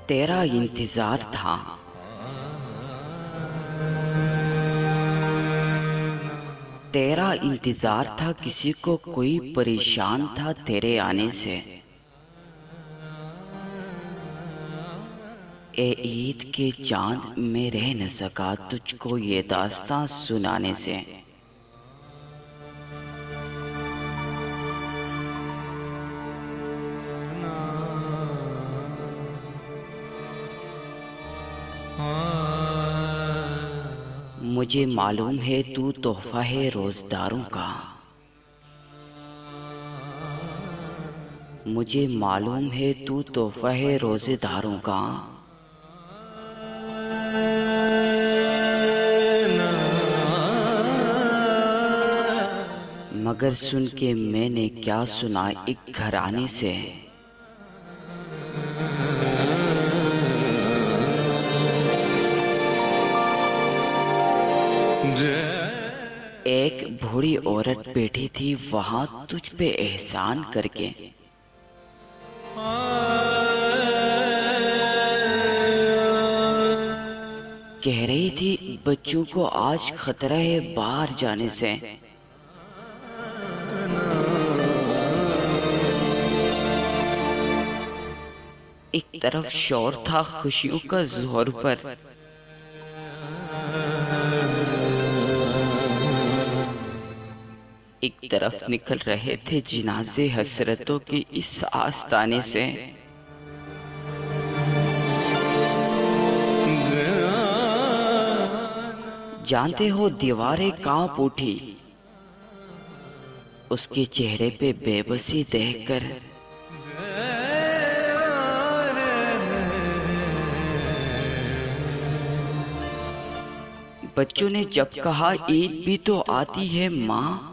तेरा इंतजार था। तेरा इंतजार था, किसी को कोई परेशान था तेरे आने से। ए ईद के चांद में रह न सका तुझको ये दास्तां सुनाने से। मुझे मालूम है तू तोहफा है रोजदारों का। मुझे मालूम है तू तोहफा है रोजेदारों का। मगर सुन के मैंने क्या सुना एक घराने से। एक बूढ़ी औरत बैठी थी वहां तुझ पे एहसान करके। कह रही थी बच्चों को आज खतरा है बाहर जाने से। एक तरफ शोर था खुशियों का जोर पर, एक तरफ निकल रहे थे जिनाजे हसरतों के इस आस्ताने से। जानते हो दीवारें कांप उठी उसके चेहरे पे बेबसी देखकर। बच्चों ने जब कहा ईद भी तो आती है माँ।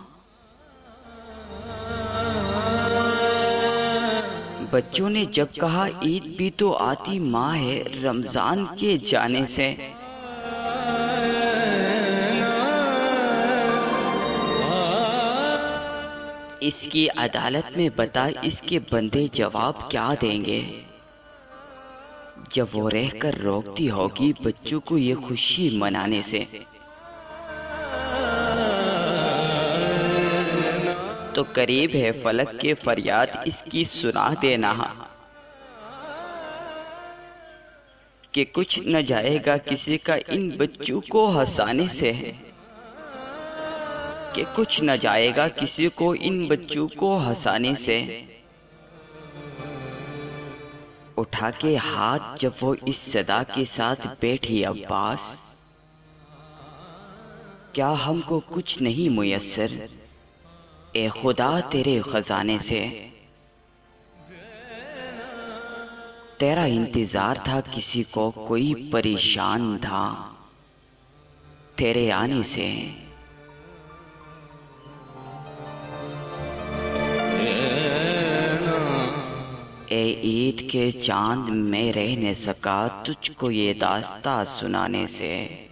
बच्चों ने जब कहा ईद भी तो आती माँ है रमजान के जाने से। इसकी अदालत में बता इसके बंदे जवाब क्या देंगे जब वो रहकर रोकती होगी बच्चों को ये खुशी मनाने से। तो करीब है फलक के फरियाद इसकी सुना देना कि कुछ न जाएगा किसी का इन बच्चों को हंसाने से। कि कुछ न जाएगा किसी को इन बच्चों को हंसाने से। उठा के हाथ जब वो इस सदा के साथ बैठी अब्बास, क्या हमको कुछ नहीं मुयस्सर ए खुदा तेरे खजाने से। तेरा इंतजार था किसी को कोई परेशान था तेरे आने से। ए ईद के चांद में रह न सका तुझको ये दास्तां सुनाने से।